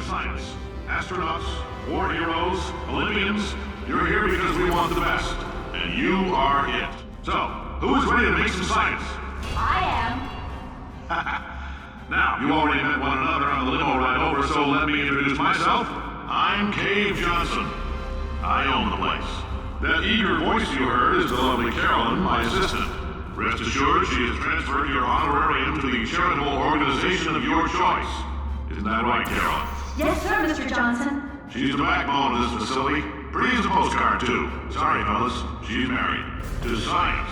science. Astronauts, war heroes, Olympians, you're here because we want the best. And you are it. So, who's ready to make some science? I am. Now, you already met one another on the limo ride over, so let me introduce myself. I'm Cave Johnson. I own the place. That eager voice you heard is the lovely Carolyn, my assistant. Rest assured, she has transferred your honorarium to the charitable organization of your choice. Isn't that right, Carolyn? Yes, sir, Mr. Johnson. She's the backbone of this facility. Pretty as a postcard, too. Sorry, fellas. She's married. To science.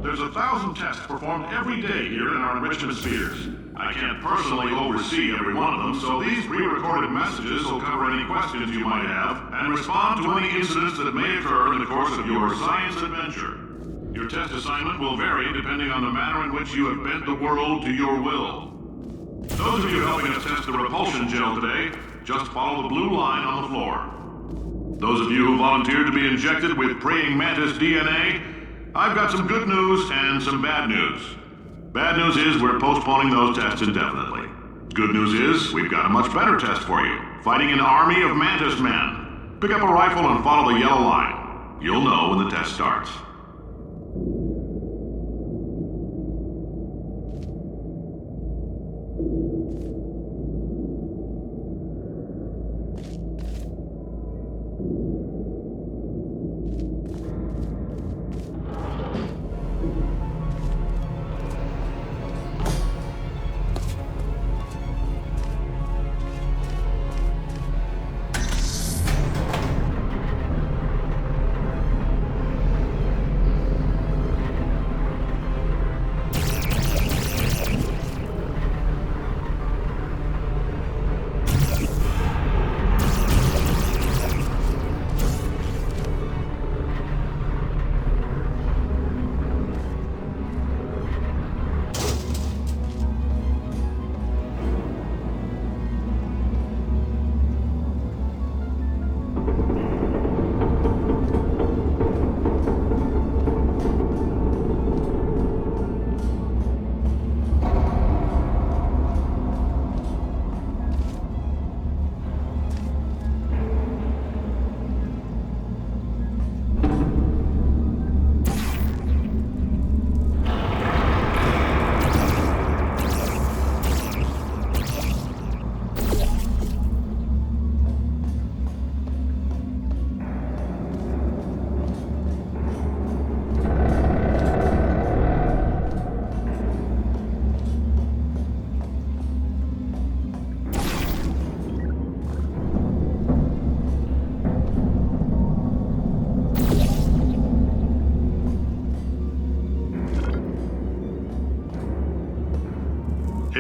There's 1,000 tests performed every day here in our enrichment spheres. I can't personally oversee every one of them, so these pre-recorded messages will cover any questions you might have and respond to any incidents that may occur in the course of your science adventure. Your test assignment will vary depending on the manner in which you have bent the world to your will. Those of you helping us test the repulsion gel today, just follow the blue line on the floor. Those of you who volunteered to be injected with praying mantis DNA, I've got some good news and some bad news. Bad news is we're postponing those tests indefinitely. Good news is we've got a much better test for you. Fighting an army of mantis men. Pick up a rifle and follow the yellow line. You'll know when the test starts.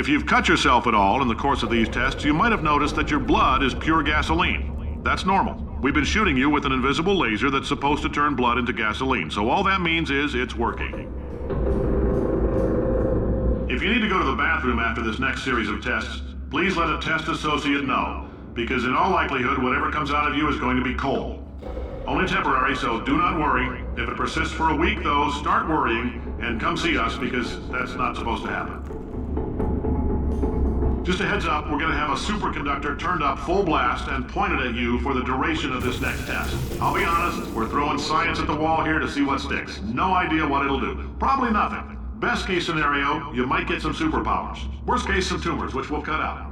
If you've cut yourself at all in the course of these tests, you might have noticed that your blood is pure gasoline. That's normal. We've been shooting you with an invisible laser that's supposed to turn blood into gasoline, so all that means is it's working. If you need to go to the bathroom after this next series of tests, please let a test associate know, because in all likelihood, whatever comes out of you is going to be coal. Only temporary, so do not worry. If it persists for a week, though, start worrying and come see us, because that's not supposed to happen. Just a heads up, we're going to have a superconductor turned up full blast and pointed at you for the duration of this next test. I'll be honest, we're throwing science at the wall here to see what sticks. No idea what it'll do. Probably nothing. Best case scenario, you might get some superpowers. Worst case, some tumors, which we'll cut out.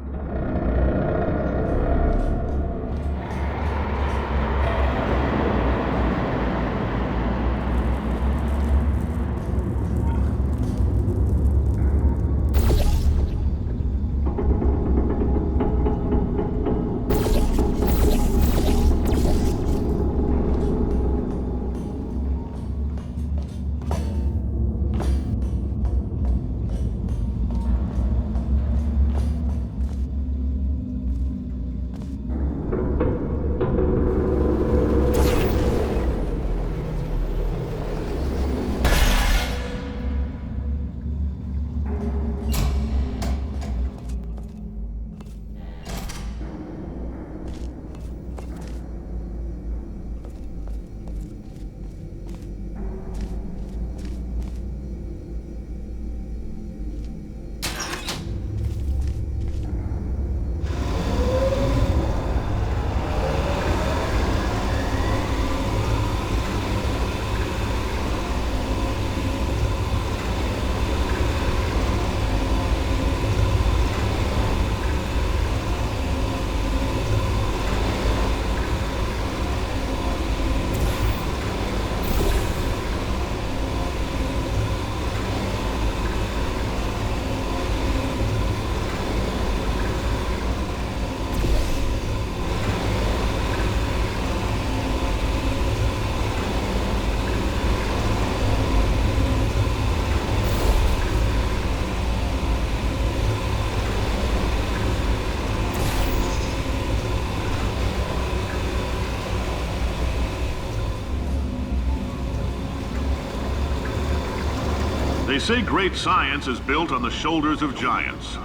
They say great science is built on the shoulders of giants.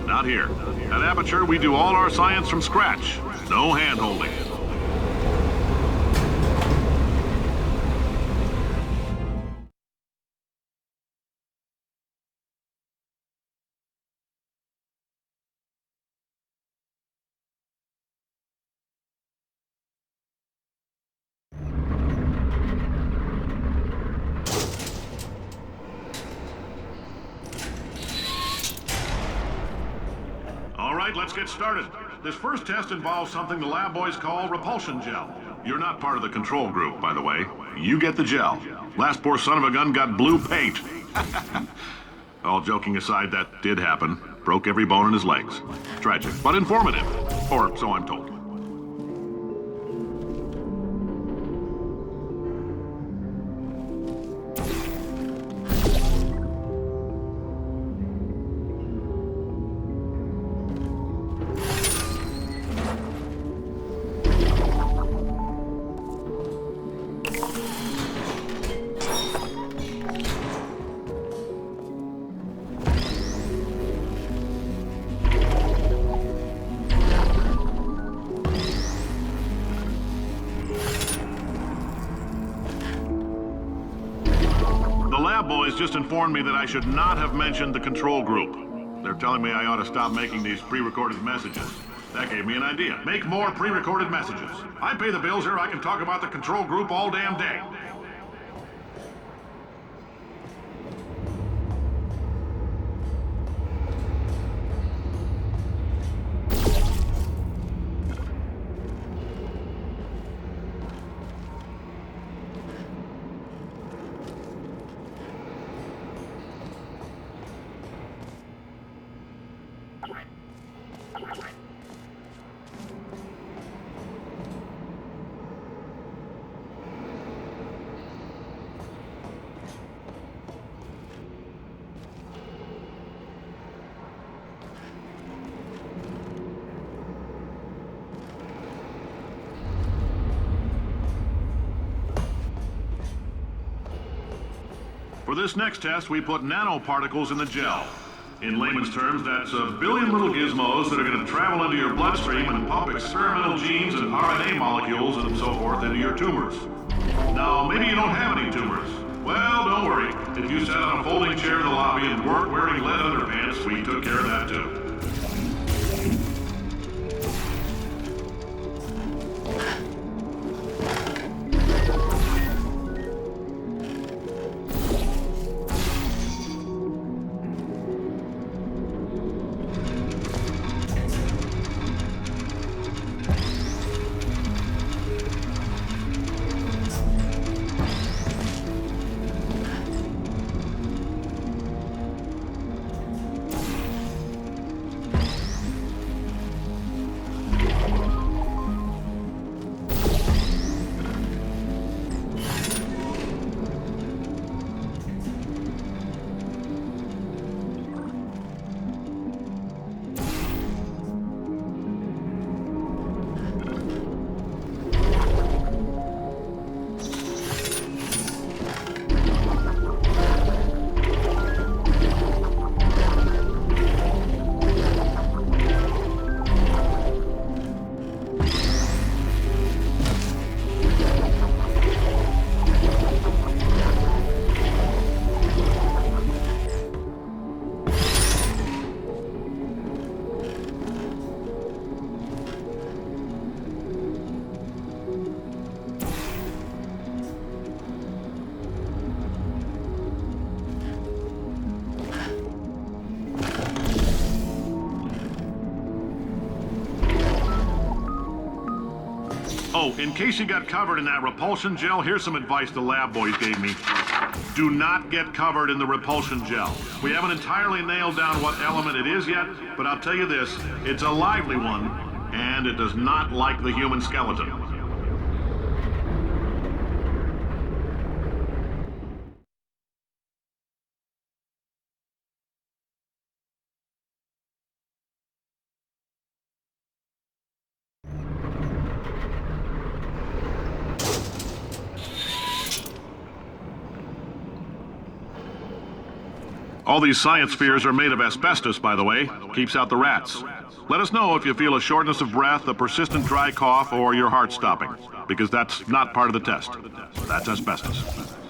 Not here. At Aperture, we do all our science from scratch. No hand-holding. All right, let's get started. This first test involves something the lab boys call repulsion gel. You're not part of the control group, by the way. You get the gel. Last poor son of a gun got blue paint. All joking aside, that did happen. Broke every bone in his legs. Tragic, but informative. Or so I'm told. Boys just informed me that I should not have mentioned the control group. They're telling me I ought to stop making these pre-recorded messages. That gave me an idea. Make more pre-recorded messages. I pay the bills here, I can talk about the control group all damn day. For this next test, we put nanoparticles in the gel. In layman's terms, that's a billion little gizmos that are going to travel into your bloodstream and pump experimental genes and RNA molecules and so forth into your tumors. Now, maybe you don't have any tumors. Well, don't worry. If you sat on a folding chair in the lobby and weren't wearing lead underpants, we took care of that too. Oh, in case you got covered in that repulsion gel, here's some advice the lab boys gave me. Do not get covered in the repulsion gel. We haven't entirely nailed down what element it is yet, but I'll tell you this, it's a lively one, and it does not like the human skeleton. All these science spheres are made of asbestos, by the way. Keeps out the rats. Let us know if you feel a shortness of breath, a persistent dry cough, or your heart stopping, because that's not part of the test. That's asbestos.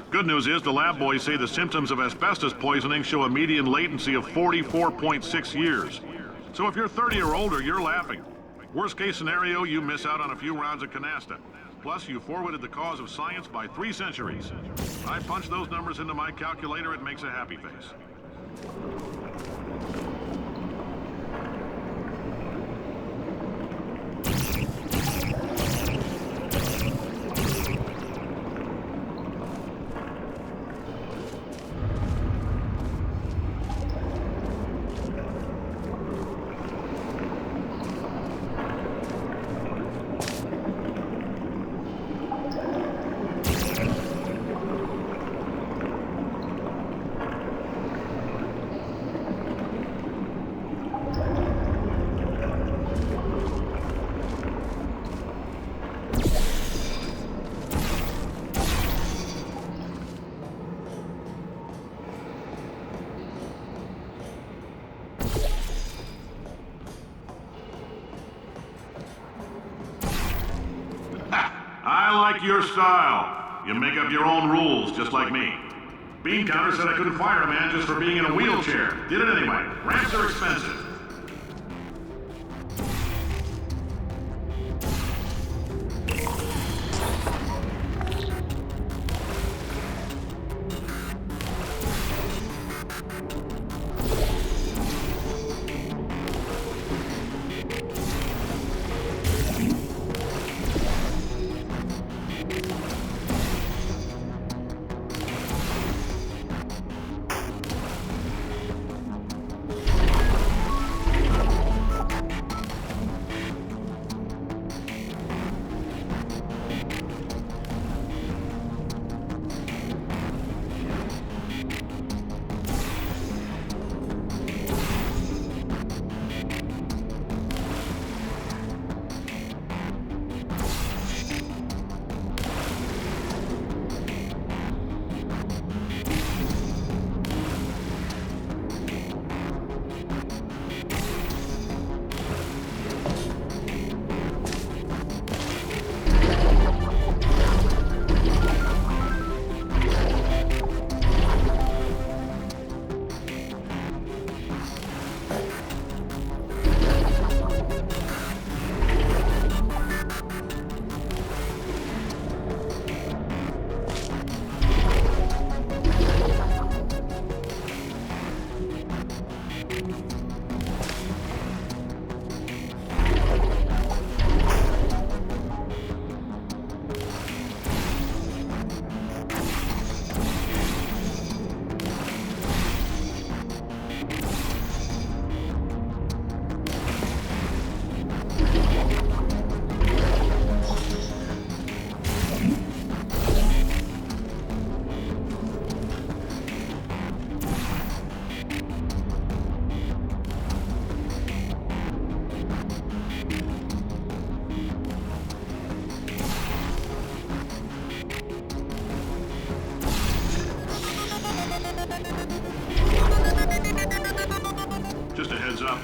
Good news is the lab boys say the symptoms of asbestos poisoning show a median latency of 44.6 years. So if you're 30 or older, you're laughing. Worst case scenario, you miss out on a few rounds of canasta. Plus, you forwarded the cause of science by 3 centuries. I punch those numbers into my calculator, it makes a happy face. I like your style. You make up your own rules, just like me. Bean Counter said I couldn't fire a man just for being in a wheelchair. Did it anyway. Ramps are expensive.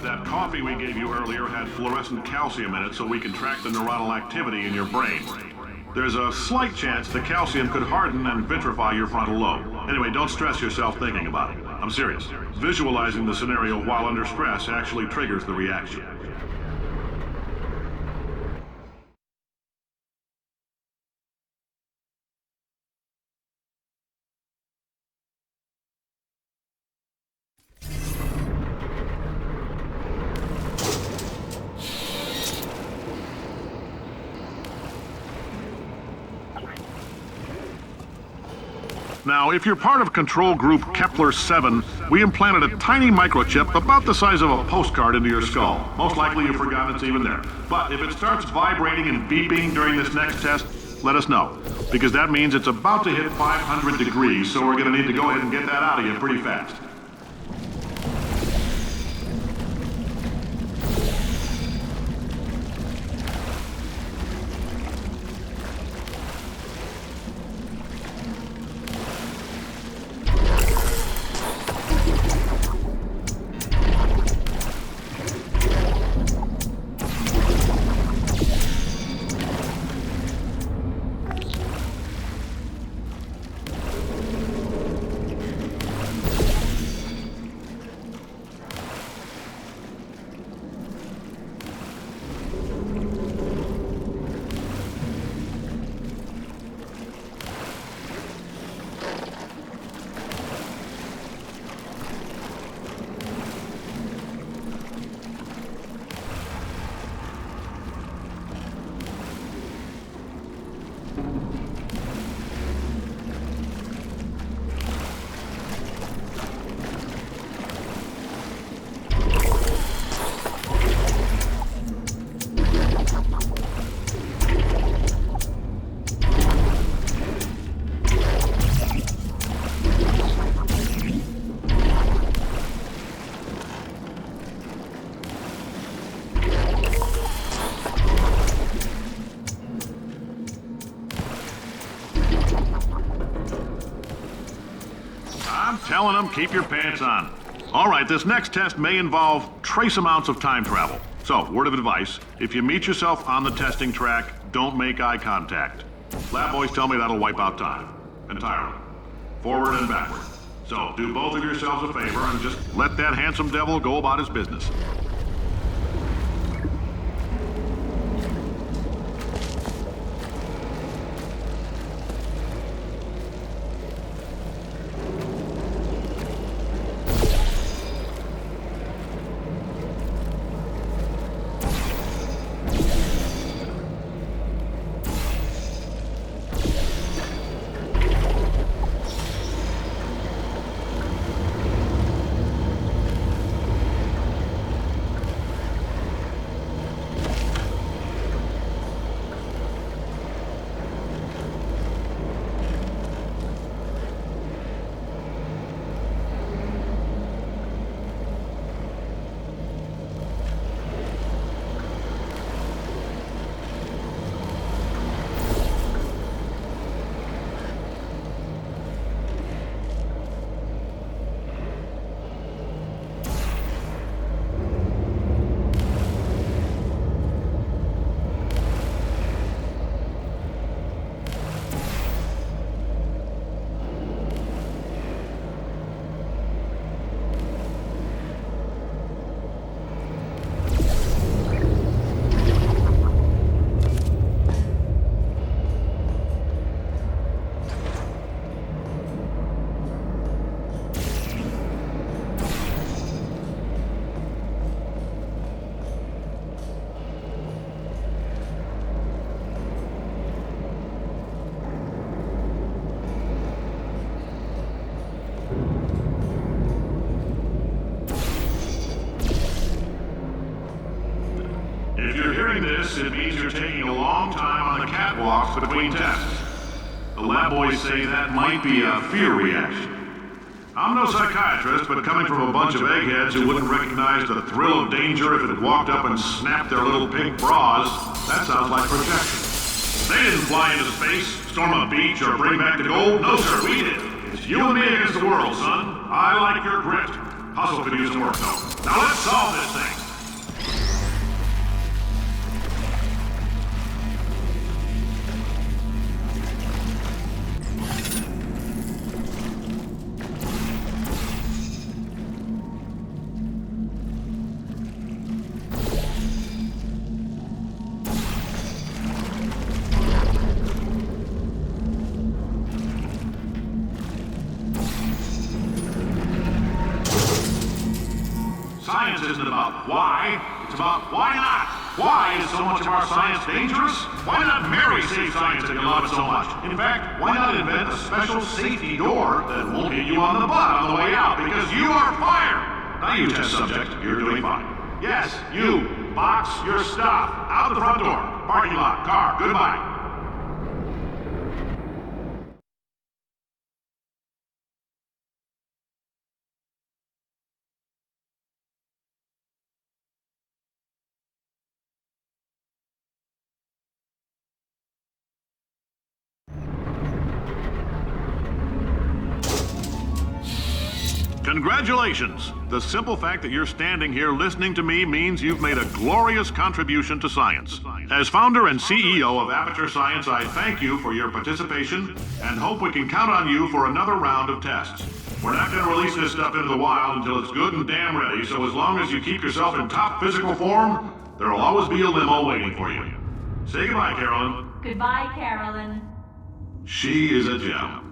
that coffee we gave you earlier had fluorescent calcium in it so we can track the neuronal activity in your brain. There's a slight chance the calcium could harden and vitrify your frontal lobe. Anyway, don't stress yourself thinking about it. I'm serious. Visualizing the scenario while under stress actually triggers the reaction. Now, if you're part of Control Group Kepler-7, we implanted a tiny microchip about the size of a postcard into your skull. Most likely you've forgotten it's even there. But if it starts vibrating and beeping during this next test, let us know. Because that means it's about to hit 500 degrees, so we're going to need to go ahead and get that out of you pretty fast. Telling them, keep your pants on. All right, this next test may involve trace amounts of time travel. So, word of advice, if you meet yourself on the testing track, don't make eye contact. Lab boys tell me that'll wipe out time. Entirely. Forward and backward. So, do both of yourselves a favor and just let that handsome devil go about his business. If you're hearing this, it means you're taking a long time on the catwalks between tests. The lab boys say that might be a fear reaction. I'm no psychiatrist, but coming from a bunch of eggheads who wouldn't recognize the thrill of danger if it walked up and snapped their little pink bras, that sounds like projection. They didn't fly into space, storm a beach, or bring back the gold. No, sir, we did. It's you and me against the world, son. I like your grit. Hustle could use some work, though. Now let's solve this thing. about why. It's about why not. Why is so much of our science dangerous? Why not marry safe science if you love it so much? In fact, why not invent a special safety door that won't hit you on the butt on the way out because you are fired? Now you test subject, you're doing fine. Yes, you. Box your stuff. Out the front door. Parking lot. Car. Goodbye. Congratulations! The simple fact that you're standing here listening to me means you've made a glorious contribution to science. As founder and CEO of Aperture Science, I thank you for your participation and hope we can count on you for another round of tests. We're not going to release this stuff into the wild until it's good and damn ready, so as long as you keep yourself in top physical form, there'll always be a limo waiting for you. Say goodbye, Carolyn. Goodbye, Carolyn. She is a gem.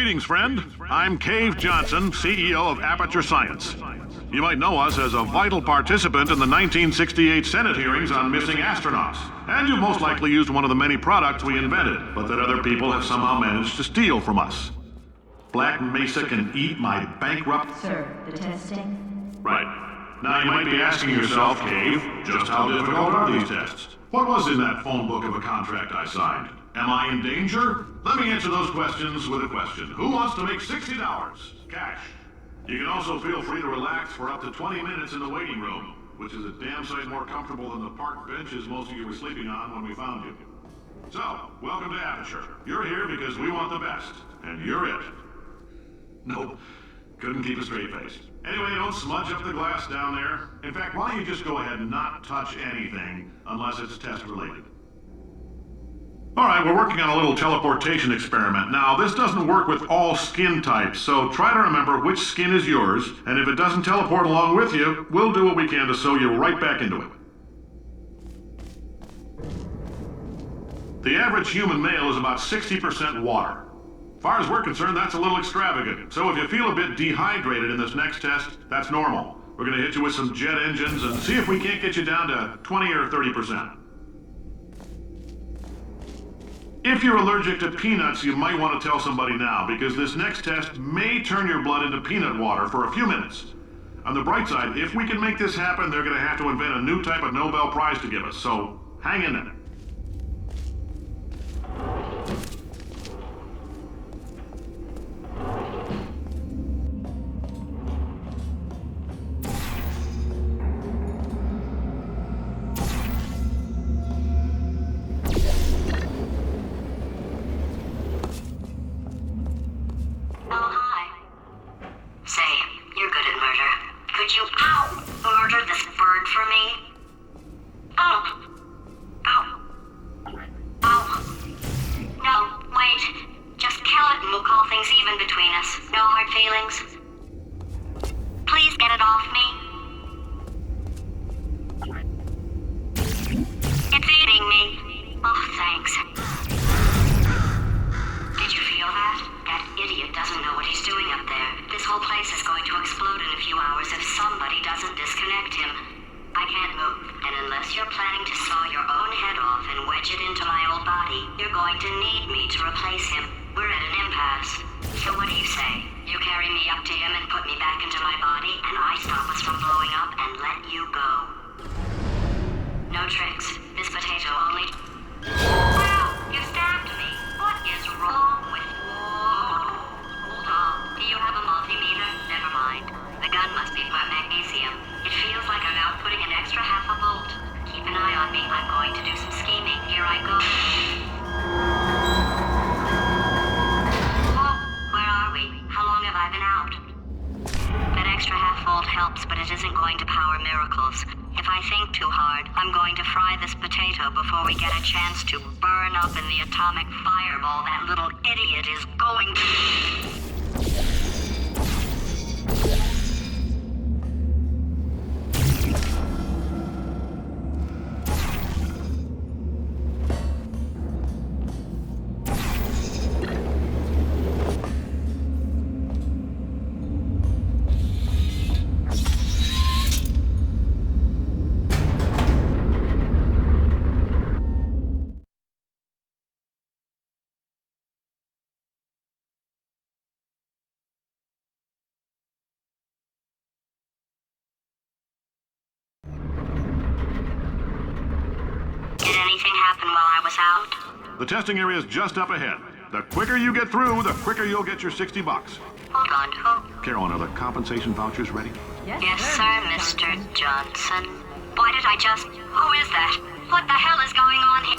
Greetings, friend. I'm Cave Johnson, CEO of Aperture Science. You might know us as a vital participant in the 1968 Senate hearings on missing astronauts. And you most likely used one of the many products we invented, but that other people have somehow managed to steal from us. Black Mesa can eat my bankrupt... Sir, the testing? Right. Now you might be asking yourself, Cave, just how difficult are these tests? What was in that phone book of a contract I signed? Am I in danger? Let me answer those questions with a question. Who wants to make $60? Cash. You can also feel free to relax for up to 20 minutes in the waiting room, which is a damn sight more comfortable than the park benches most of you were sleeping on when we found you. So, welcome to Aperture. You're here because we want the best, and you're it. Nope. Couldn't keep a straight face. Anyway, don't smudge up the glass down there. In fact, why don't you just go ahead and not touch anything unless it's test related. All right, we're working on a little teleportation experiment. Now, this doesn't work with all skin types, so try to remember which skin is yours, and if it doesn't teleport along with you, we'll do what we can to sew you right back into it. The average human male is about 60% water. As far as we're concerned, that's a little extravagant. So if you feel a bit dehydrated in this next test, that's normal. We're going to hit you with some jet engines and see if we can't get you down to 20 or 30%. If you're allergic to peanuts, you might want to tell somebody now, because this next test may turn your blood into peanut water for a few minutes. On the bright side, if we can make this happen, they're gonna have to invent a new type of Nobel Prize to give us, so hang in there. Oh, hi. Say, you're good at murder. Could you, murder this bird for me? Ow. Ow. Ow. No, wait. Just kill it and we'll call things even between us. No hard feelings. Please get it off me. It's eating me. Oh, thanks. Did you feel that? That idiot doesn't know what he's doing up there. This whole place is going to explode in a few hours if somebody doesn't disconnect him. I can't move, and unless you're planning to saw your own head off and wedge it into my old body, you're going to need me to replace him. We're at an impasse. So what do you say? You carry me up to him and put me back into my body, and I stop us from blowing up and let you go. No tricks. This potato only... Wow! You stabbed me! What is wrong with you? Hold on. Do you have a multimeter? Never mind. The gun must be for magnesium. It feels like I'm outputting an extra half a volt. Keep an eye on me. I'm going to do some scheming. Here I go. Oh, where are we? How long have I been out? That extra half volt helps, but it isn't going to power miracles. If I think too hard, I'm going to fry this potato before we get a chance to burn up in the atomic fireball that little idiot is going to... Did anything happen while I was out? The testing area is just up ahead. The quicker you get through, the quicker you'll get your 60 bucks. Hold on, who? Carolyn, are the compensation vouchers ready? Yes, sir, Mr. Johnson. Why did I just... Who is that? What the hell is going on here?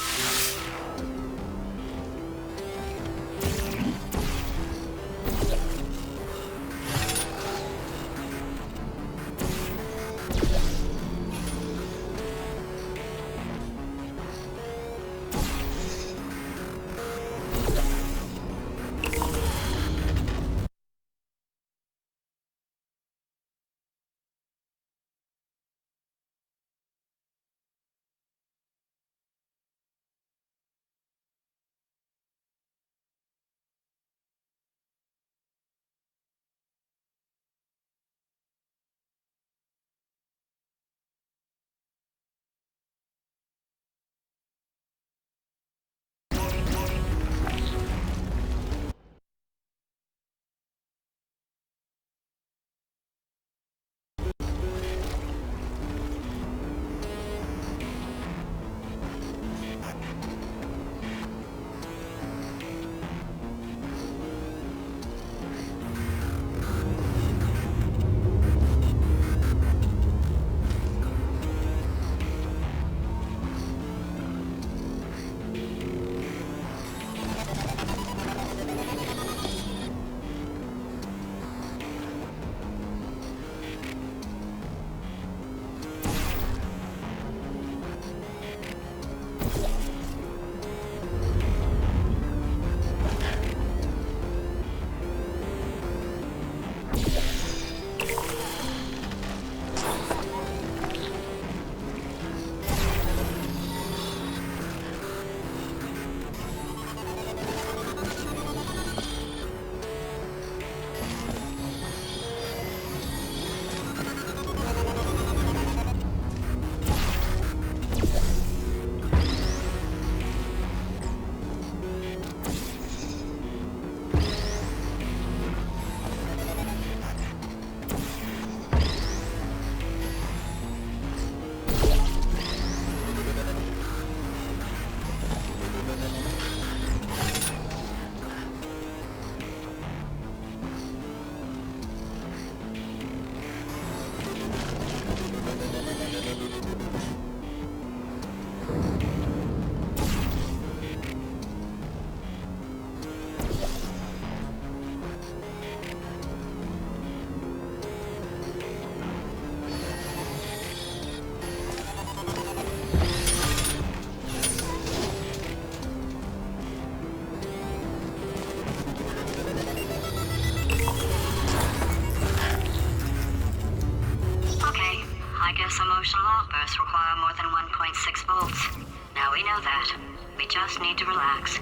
Most emotional outbursts require more than 1.6 volts. Now we know that. We just need to relax.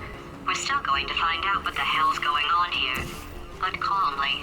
We're still going to find out what the hell's going on here, but calmly.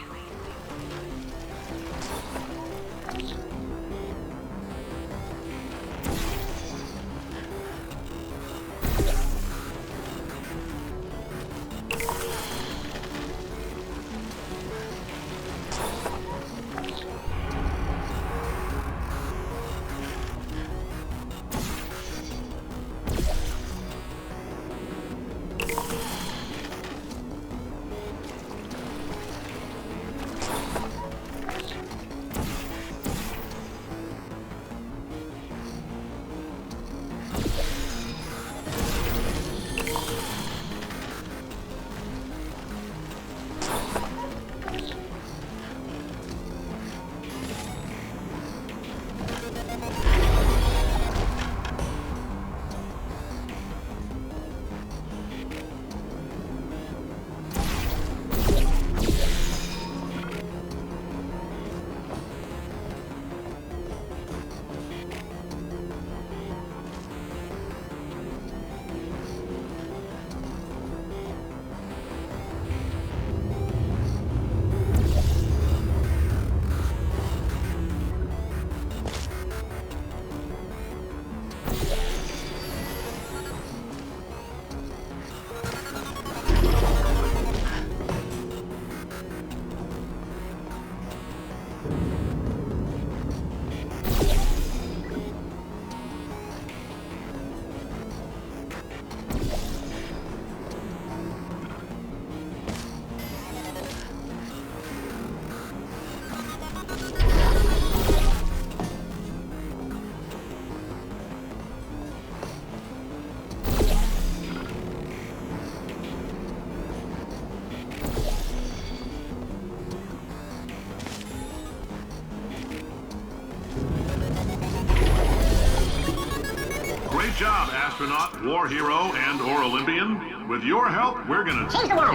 Great job, astronaut, war hero, and/or Olympian. With your help, we're gonna Change the world!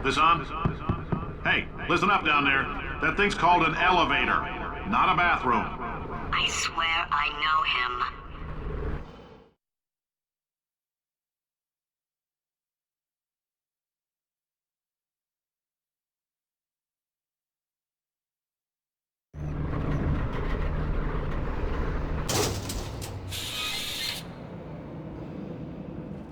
This on? Hey, listen up down there. That thing's called an elevator, not a bathroom. I swear I know him.